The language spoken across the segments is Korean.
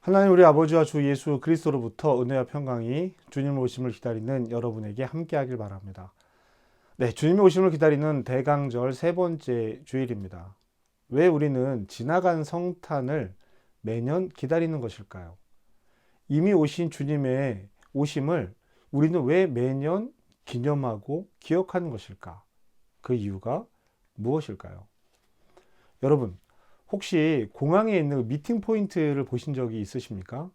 하나님 우리 아버지와 주 예수 그리스도로부터 은혜와 평강이 주님 오심을 기다리는 여러분에게 함께하길 바랍니다. 네, 주님의 오심을 기다리는 대강절 세 번째 주일입니다. 왜 우리는 지나간 성탄을 매년 기다리는 것일까요? 이미 오신 주님의 오심을 우리는 왜 매년 기념하고 기억하는 것일까? 그 이유가 무엇일까요? 여러분, 혹시 공항에 있는 미팅 포인트를 보신 적이 있으십니까?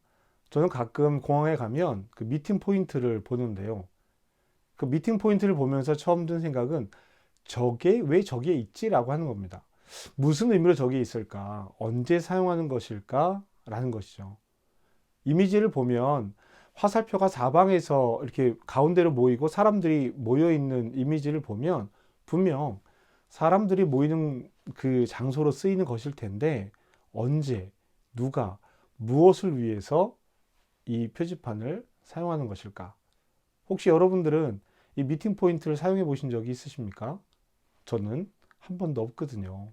저는 가끔 공항에 가면 그 미팅 포인트를 보는데요. 그 미팅 포인트를 보면서 처음 든 생각은 저게 왜 저기에 있지라고 하는 겁니다. 무슨 의미로 저기에 있을까? 언제 사용하는 것일까? 라는 것이죠. 이미지를 보면 화살표가 사방에서 이렇게 가운데로 모이고 사람들이 모여 있는 이미지를 보면 분명 사람들이 모이는 그 장소로 쓰이는 것일 텐데 언제, 누가, 무엇을 위해서 이 표지판을 사용하는 것일까? 혹시 여러분들은 이 미팅 포인트를 사용해 보신 적이 있으십니까? 저는 한 번도 없거든요.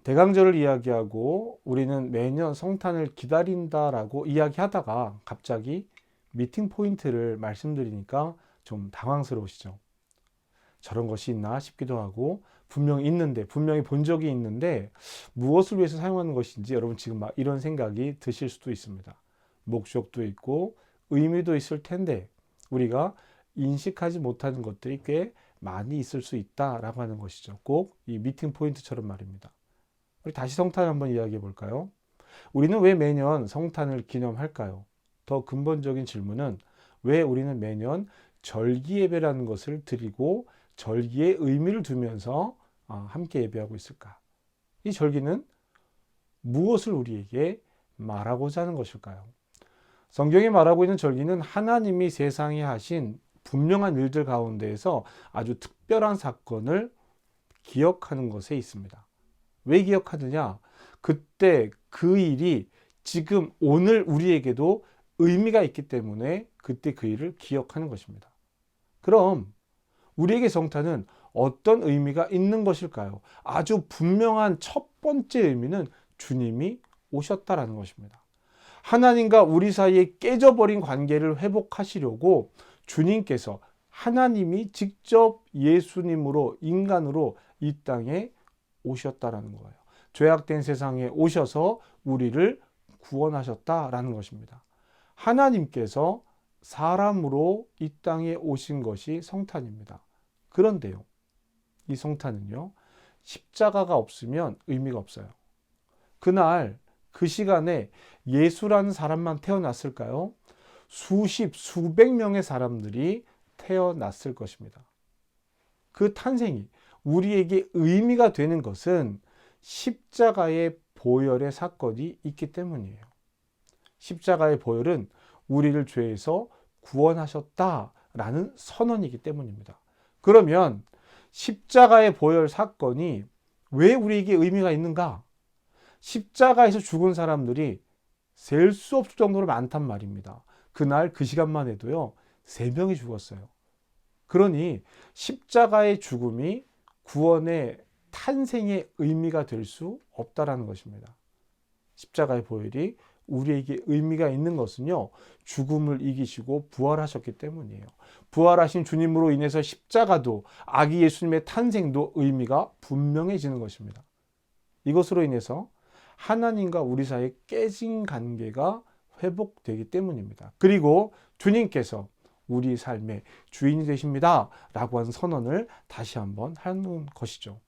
대강절을 이야기하고 우리는 매년 성탄을 기다린다라고 이야기하다가 갑자기 미팅 포인트를 말씀드리니까 좀 당황스러우시죠? 저런 것이 있나 싶기도 하고 분명히 본 적이 있는데 무엇을 위해서 사용하는 것인지 여러분 지금 막 이런 생각이 드실 수도 있습니다. 목적도 있고 의미도 있을 텐데 우리가 인식하지 못하는 것들이 꽤 많이 있을 수 있다라고 하는 것이죠. 꼭 이 미팅 포인트처럼 말입니다. 우리 다시 성탄 한번 이야기해 볼까요? 우리는 왜 매년 성탄을 기념할까요? 더 근본적인 질문은 왜 우리는 매년 절기 예배라는 것을 드리고 절기의 의미를 두면서 함께 예배하고 있을까? 이 절기는 무엇을 우리에게 말하고자 하는 것일까요? 성경이 말하고 있는 절기는 하나님이 세상에 하신 분명한 일들 가운데에서 아주 특별한 사건을 기억하는 것에 있습니다. 왜 기억하느냐? 그때 그 일이 지금 오늘 우리에게도 의미가 있기 때문에 그때 그 일을 기억하는 것입니다. 그럼 우리에게 성탄은 어떤 의미가 있는 것일까요? 아주 분명한 첫 번째 의미는 주님이 오셨다라는 것입니다. 하나님과 우리 사이에 깨져버린 관계를 회복하시려고 주님께서 하나님이 직접 예수님으로 인간으로 이 땅에 오셨다라는 거예요. 죄악된 세상에 오셔서 우리를 구원하셨다라는 것입니다. 하나님께서 사람으로 이 땅에 오신 것이 성탄입니다. 그런데요, 이 성탄은요, 십자가가 없으면 의미가 없어요. 그날, 그 시간에 예수라는 사람만 태어났을까요? 수백 명의 사람들이 태어났을 것입니다. 그 탄생이 우리에게 의미가 되는 것은 십자가의 보혈의 사건이 있기 때문이에요. 십자가의 보혈은 우리를 죄에서 구원하셨다라는 선언이기 때문입니다. 그러면 십자가의 보혈 사건이 왜 우리에게 의미가 있는가? 십자가에서 죽은 사람들이 셀 수 없을 정도로 많단 말입니다. 그날 그 시간만 해도요, 3명이 죽었어요. 그러니 십자가의 죽음이 구원의 탄생의 의미가 될 수 없다라는 것입니다. 십자가의 보혈이 우리에게 의미가 있는 것은요, 죽음을 이기시고 부활하셨기 때문이에요. 부활하신 주님으로 인해서 십자가도 아기 예수님의 탄생도 의미가 분명해지는 것입니다. 이것으로 인해서 하나님과 우리 사이에 깨진 관계가 회복되기 때문입니다. 그리고 주님께서 우리 삶의 주인이 되십니다 라고 하는 선언을 다시 한번 하는 것이죠.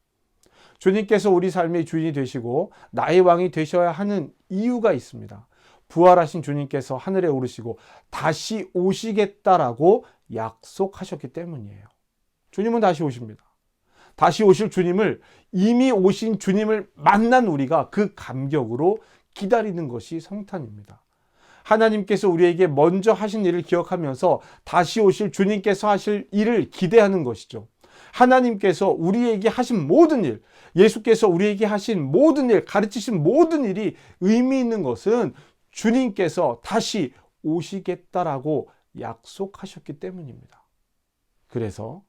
주님께서 우리 삶의 주인이 되시고 나의 왕이 되셔야 하는 이유가 있습니다. 부활하신 주님께서 하늘에 오르시고 다시 오시겠다라고 약속하셨기 때문이에요. 주님은 다시 오십니다. 다시 오실 주님을, 이미 오신 주님을 만난 우리가 그 감격으로 기다리는 것이 성탄입니다. 하나님께서 우리에게 먼저 하신 일을 기억하면서 다시 오실 주님께서 하실 일을 기대하는 것이죠. 하나님께서 우리에게 하신 모든 일, 예수께서 우리에게 하신 모든 일, 가르치신 모든 일이 의미 있는 것은 주님께서 다시 오시겠다라고 약속하셨기 때문입니다. 그래서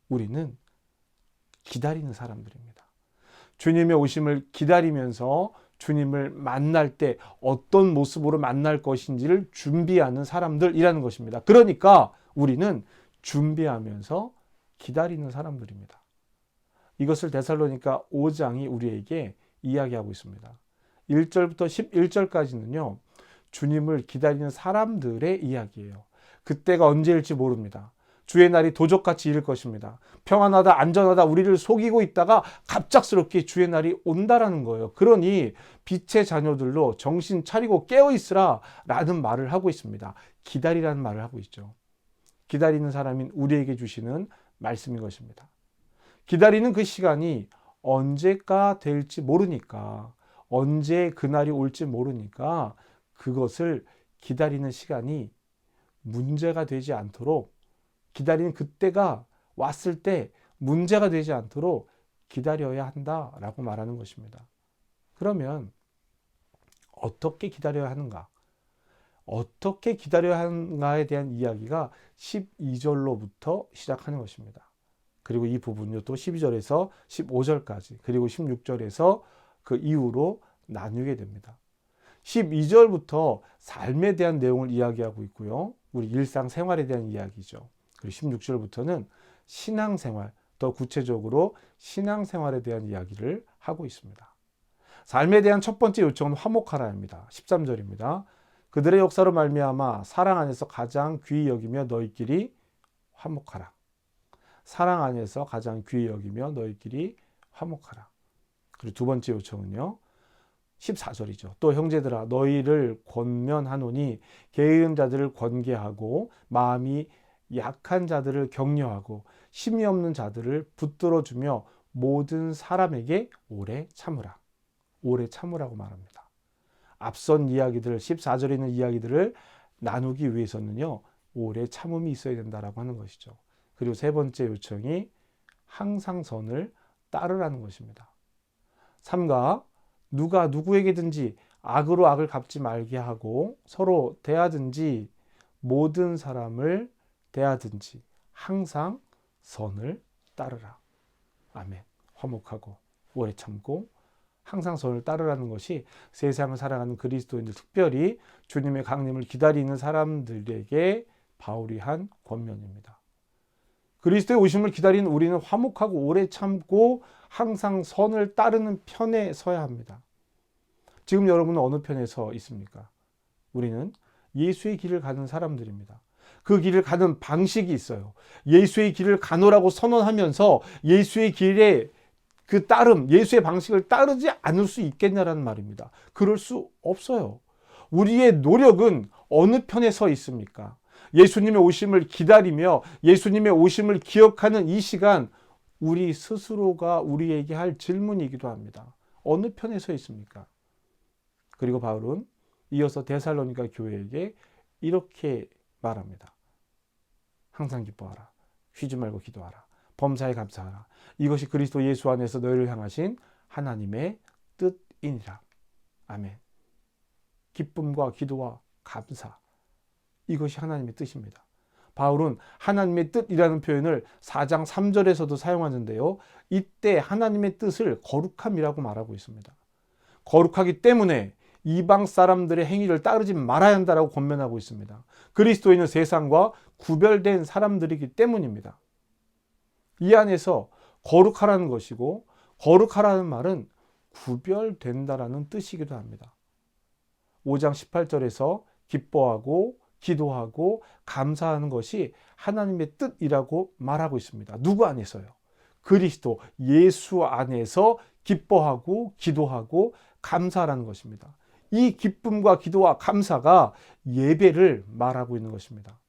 우리는 기다리는 사람들입니다. 주님의 오심을 기다리면서 주님을 만날 때 어떤 모습으로 만날 것인지를 준비하는 사람들이라는 것입니다. 그러니까 우리는 준비하면서 기다리는 사람들입니다. 이것을 데살로니가 5장이 우리에게 이야기하고 있습니다. 1절부터 11절까지는요. 주님을 기다리는 사람들의 이야기예요. 그때가 언제일지 모릅니다. 주의 날이 도적같이 이를 것입니다. 평안하다 안전하다 우리를 속이고 있다가 갑작스럽게 주의 날이 온다라는 거예요. 그러니 빛의 자녀들로 정신 차리고 깨어있으라 라는 말을 하고 있습니다. 기다리라는 말을 하고 있죠. 기다리는 사람인 우리에게 주시는 말씀인 것입니다. 기다리는 그 시간이 언제가 될지 모르니까, 언제 그날이 올지 모르니까 그것을 기다리는 시간이 문제가 되지 않도록, 기다리는 그때가 왔을 때 문제가 되지 않도록 기다려야 한다라고 말하는 것입니다. 그러면 어떻게 기다려야 하는가? 어떻게 기다려야 하는가에 대한 이야기가 12절로부터 시작하는 것입니다. 그리고 이 부분요 또 12절에서 15절까지 그리고 16절에서 그 이후로 나누게 됩니다. 12절부터 삶에 대한 내용을 이야기하고 있고요. 우리 일상생활에 대한 이야기죠. 그리고 16절부터는 신앙생활, 더 구체적으로 신앙생활에 대한 이야기를 하고 있습니다. 삶에 대한 첫 번째 요청은 화목하라입니다. 13절입니다. 그들의 역사로 말미암아 사랑 안에서 가장 귀히 여기며 너희끼리 화목하라. 사랑 안에서 가장 귀히 여기며 너희끼리 화목하라. 그리고 두 번째 요청은요. 14절이죠. 또 형제들아 너희를 권면하노니 게으른 자들을 권계하고 마음이 약한 자들을 격려하고 힘이 없는 자들을 붙들어주며 모든 사람에게 오래 참으라. 오래 참으라고 말합니다. 앞선 이야기들 14절에 있는 이야기들을 나누기 위해서는요. 오래 참음이 있어야 된다라고 하는 것이죠. 그리고 세 번째 요청이 항상 선을 따르라는 것입니다. 3가 누가 누구에게든지 악으로 악을 갚지 말게 하고 서로 대하든지 모든 사람을 대하든지 항상 선을 따르라. 아멘. 화목하고 오래 참고 항상 선을 따르라는 것이 세상을 살아가는 그리스도인들, 특별히 주님의 강림을 기다리는 사람들에게 바울이 한 권면입니다. 그리스도의 오심을 기다리는 우리는 화목하고 오래 참고 항상 선을 따르는 편에 서야 합니다. 지금 여러분은 어느 편에 서 있습니까? 우리는 예수의 길을 가는 사람들입니다. 그 길을 가는 방식이 있어요. 예수의 길을 가노라고 선언하면서 예수의 길에 그 따름, 예수의 방식을 따르지 않을 수 있겠냐라는 말입니다. 그럴 수 없어요. 우리의 노력은 어느 편에 서 있습니까? 예수님의 오심을 기다리며 예수님의 오심을 기억하는 이 시간, 우리 스스로가 우리에게 할 질문이기도 합니다. 어느 편에 서 있습니까? 그리고 바울은 이어서 데살로니가 교회에게 이렇게 말합니다. 항상 기뻐하라. 쉬지 말고 기도하라. 범사에 감사하라. 이것이 그리스도 예수 안에서 너희를 향하신 하나님의 뜻이니라. 아멘. 기쁨과 기도와 감사. 이것이 하나님의 뜻입니다. 바울은 하나님의 뜻이라는 표현을 4장 3절에서도 사용하는데요. 이때 하나님의 뜻을 거룩함이라고 말하고 있습니다. 거룩하기 때문에 이방 사람들의 행위를 따르지 말아야 한다라고 권면하고 있습니다. 그리스도인은 세상과 구별된 사람들이기 때문입니다. 이 안에서 거룩하라는 것이고 거룩하라는 말은 구별된다라는 뜻이기도 합니다. 5장 18절에서 기뻐하고 기도하고 감사하는 것이 하나님의 뜻이라고 말하고 있습니다. 누구 안에서요? 그리스도 예수 안에서 기뻐하고 기도하고 감사하라는 것입니다. 이 기쁨과 기도와 감사가 예배를 말하고 있는 것입니다.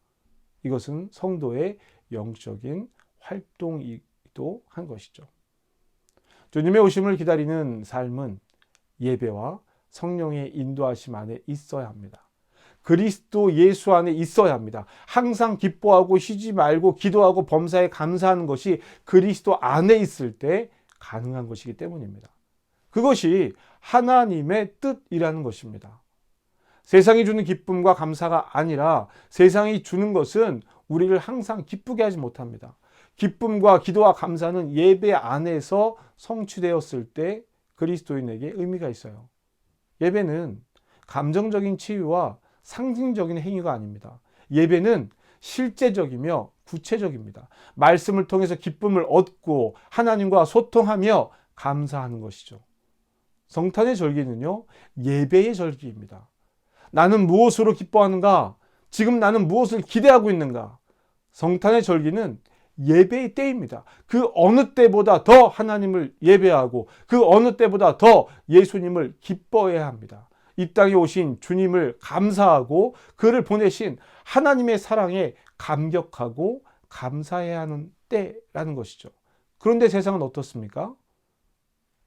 이것은 성도의 영적인 활동이기도 한 것이죠. 주님의 오심을 기다리는 삶은 예배와 성령의 인도하심 안에 있어야 합니다. 그리스도 예수 안에 있어야 합니다. 항상 기뻐하고 쉬지 말고 기도하고 범사에 감사하는 것이 그리스도 안에 있을 때 가능한 것이기 때문입니다. 그것이 하나님의 뜻이라는 것입니다. 세상이 주는 기쁨과 감사가 아니라 세상이 주는 것은 우리를 항상 기쁘게 하지 못합니다. 기쁨과 기도와 감사는 예배 안에서 성취되었을 때 그리스도인에게 의미가 있어요. 예배는 감정적인 치유와 상징적인 행위가 아닙니다. 예배는 실제적이며 구체적입니다. 말씀을 통해서 기쁨을 얻고 하나님과 소통하며 감사하는 것이죠. 성탄의 절기는요, 예배의 절기입니다. 나는 무엇으로 기뻐하는가? 지금 나는 무엇을 기대하고 있는가? 성탄의 절기는 예배의 때입니다. 그 어느 때보다 더 하나님을 예배하고 그 어느 때보다 더 예수님을 기뻐해야 합니다. 이 땅에 오신 주님을 감사하고 그를 보내신 하나님의 사랑에 감격하고 감사해야 하는 때라는 것이죠. 그런데 세상은 어떻습니까?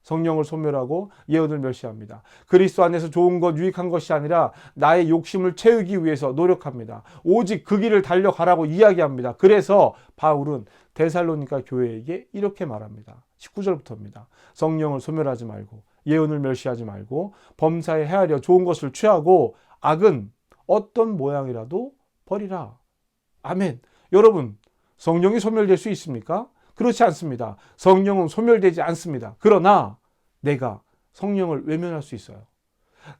성령을 소멸하고 예언을 멸시합니다. 그리스도 안에서 좋은 것, 유익한 것이 아니라 나의 욕심을 채우기 위해서 노력합니다. 오직 그 길을 달려가라고 이야기합니다. 그래서 바울은 데살로니가 교회에게 이렇게 말합니다. 19절부터입니다. 성령을 소멸하지 말고 예언을 멸시하지 말고 범사에 헤아려 좋은 것을 취하고 악은 어떤 모양이라도 버리라. 아멘. 여러분, 성령이 소멸될 수 있습니까? 그렇지 않습니다. 성령은 소멸되지 않습니다. 그러나 내가 성령을 외면할 수 있어요.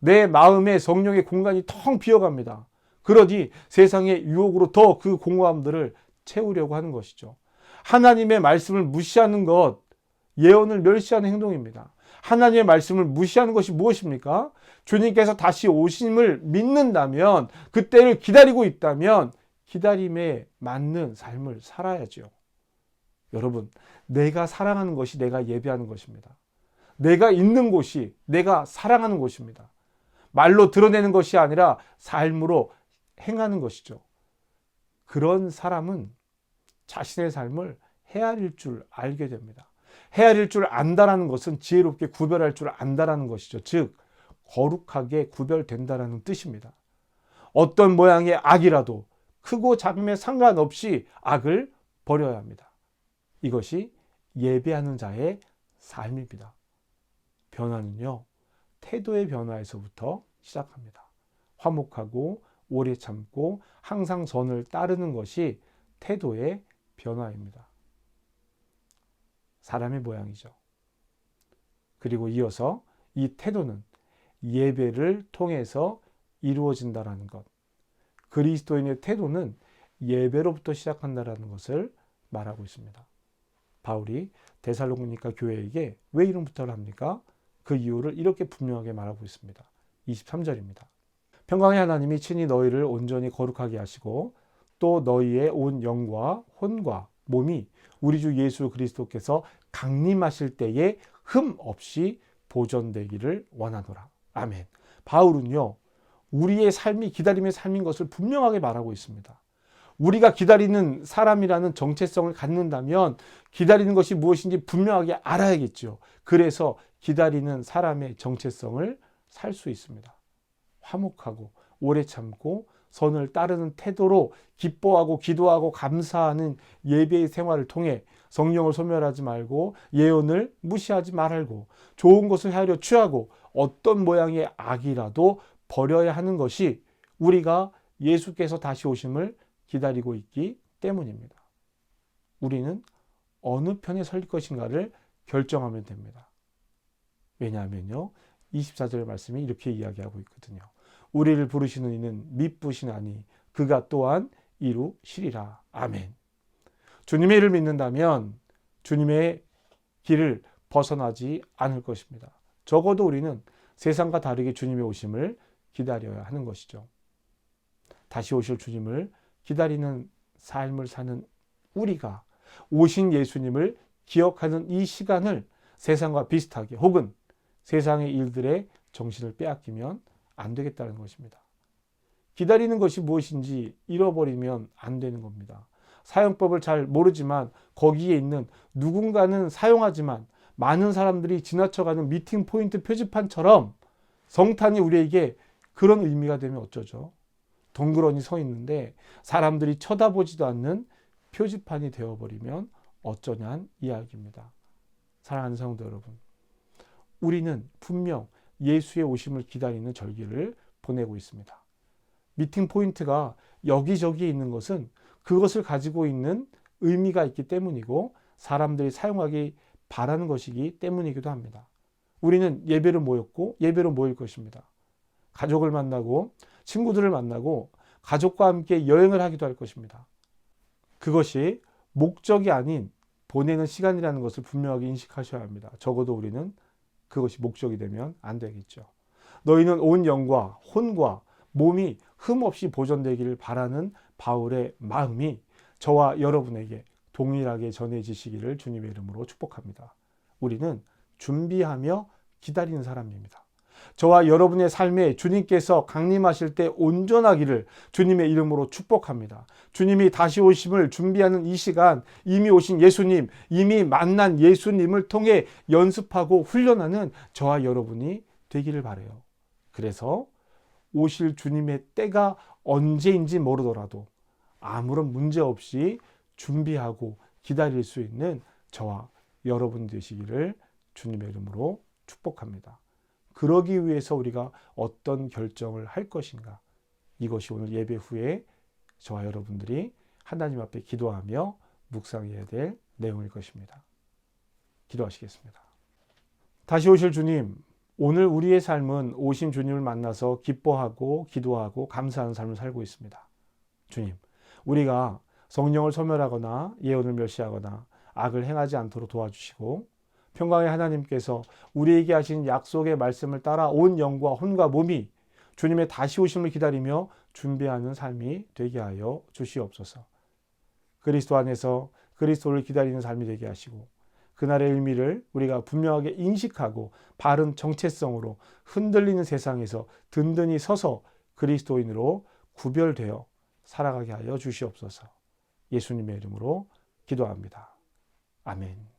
내 마음에 성령의 공간이 텅 비어갑니다. 그러니 세상의 유혹으로 더 그 공허함들을 채우려고 하는 것이죠. 하나님의 말씀을 무시하는 것, 예언을 멸시하는 행동입니다. 하나님의 말씀을 무시하는 것이 무엇입니까? 주님께서 다시 오심을 믿는다면, 그때를 기다리고 있다면 기다림에 맞는 삶을 살아야죠. 여러분, 내가 사랑하는 것이 내가 예배하는 것입니다. 내가 있는 곳이 내가 사랑하는 곳입니다. 말로 드러내는 것이 아니라 삶으로 행하는 것이죠. 그런 사람은 자신의 삶을 헤아릴 줄 알게 됩니다. 헤아릴 줄 안다라는 것은 지혜롭게 구별할 줄 안다라는 것이죠. 즉, 거룩하게 구별된다라는 뜻입니다. 어떤 모양의 악이라도 크고 작음에 상관없이 악을 버려야 합니다. 이것이 예배하는 자의 삶입니다. 변화는요, 태도의 변화에서부터 시작합니다. 화목하고 오래 참고 항상 선을 따르는 것이 태도의 변화입니다. 사람의 모양이죠. 그리고 이어서 이 태도는 예배를 통해서 이루어진다는 것. 그리스도인의 태도는 예배로부터 시작한다는 것을 말하고 있습니다. 바울이 데살로니가 교회에게 왜 이런 부탁을 합니까? 그 이유를 이렇게 분명하게 말하고 있습니다. 23절입니다. 평강의 하나님이 친히 너희를 온전히 거룩하게 하시고 또 너희의 온 영과 혼과 몸이 우리 주 예수 그리스도께서 강림하실 때에 흠 없이 보존되기를 원하노라. 아멘. 바울은요, 우리의 삶이 기다림의 삶인 것을 분명하게 말하고 있습니다. 우리가 기다리는 사람이라는 정체성을 갖는다면 기다리는 것이 무엇인지 분명하게 알아야겠죠. 그래서 기다리는 사람의 정체성을 살 수 있습니다. 화목하고 오래 참고 선을 따르는 태도로 기뻐하고 기도하고 감사하는 예배의 생활을 통해 성령을 소멸하지 말고 예언을 무시하지 말고 좋은 것을 하려 취하고 어떤 모양의 악이라도 버려야 하는 것이 우리가 예수께서 다시 오심을 기다리고 있기 때문입니다. 우리는 어느 편에 설 것인가를 결정하면 됩니다. 왜냐하면요, 24절 말씀이 이렇게 이야기하고 있거든요. 우리를 부르시는 이는 미쁘시나니 그가 또한 이루시리라. 아멘. 주님의 일을 믿는다면 주님의 길을 벗어나지 않을 것입니다. 적어도 우리는 세상과 다르게 주님의 오심을 기다려야 하는 것이죠. 다시 오실 주님을 기다리는 삶을 사는 우리가 오신 예수님을 기억하는 이 시간을 세상과 비슷하게 혹은 세상의 일들에 정신을 빼앗기면 안 되겠다는 것입니다. 기다리는 것이 무엇인지 잃어버리면 안 되는 겁니다. 사용법을 잘 모르지만 거기에 있는 누군가는 사용하지만 많은 사람들이 지나쳐가는 미팅 포인트 표지판처럼 성탄이 우리에게 그런 의미가 되면 어쩌죠? 덩그러니 서 있는데 사람들이 쳐다보지도 않는 표지판이 되어버리면 어쩌냐는 이야기입니다. 사랑하는 성도 여러분, 우리는 분명 예수의 오심을 기다리는 절기를 보내고 있습니다. 미팅 포인트가 여기저기에 있는 것은 그것을 가지고 있는 의미가 있기 때문이고 사람들이 사용하기 바라는 것이기 때문이기도 합니다. 우리는 예배로 모였고 예배로 모일 것입니다. 가족을 만나고 친구들을 만나고 가족과 함께 여행을 하기도 할 것입니다. 그것이 목적이 아닌 보내는 시간이라는 것을 분명하게 인식하셔야 합니다. 적어도 우리는 그것이 목적이 되면 안 되겠죠. 너희는 온 영과 혼과 몸이 흠없이 보존되기를 바라는 바울의 마음이 저와 여러분에게 동일하게 전해지시기를 주님의 이름으로 축복합니다. 우리는 준비하며 기다리는 사람입니다. 저와 여러분의 삶에 주님께서 강림하실 때 온전하기를 주님의 이름으로 축복합니다. 주님이 다시 오심을 준비하는 이 시간, 이미 오신 예수님, 이미 만난 예수님을 통해 연습하고 훈련하는 저와 여러분이 되기를 바라요. 그래서 오실 주님의 때가 언제인지 모르더라도 아무런 문제 없이 준비하고 기다릴 수 있는 저와 여러분 되시기를 주님의 이름으로 축복합니다. 그러기 위해서 우리가 어떤 결정을 할 것인가? 이것이 오늘 예배 후에 저와 여러분들이 하나님 앞에 기도하며 묵상해야 될 내용일 것입니다. 기도하시겠습니다. 다시 오실 주님, 오늘 우리의 삶은 오신 주님을 만나서 기뻐하고 기도하고 감사하는 삶을 살고 있습니다. 주님, 우리가 성령을 소멸하거나 예언을 멸시하거나 악을 행하지 않도록 도와주시고 평강의 하나님께서 우리에게 하신 약속의 말씀을 따라 온 영과 혼과 몸이 주님의 다시 오심을 기다리며 준비하는 삶이 되게 하여 주시옵소서. 그리스도 안에서 그리스도를 기다리는 삶이 되게 하시고 그날의 의미를 우리가 분명하게 인식하고 바른 정체성으로 흔들리는 세상에서 든든히 서서 그리스도인으로 구별되어 살아가게 하여 주시옵소서. 예수님의 이름으로 기도합니다. 아멘.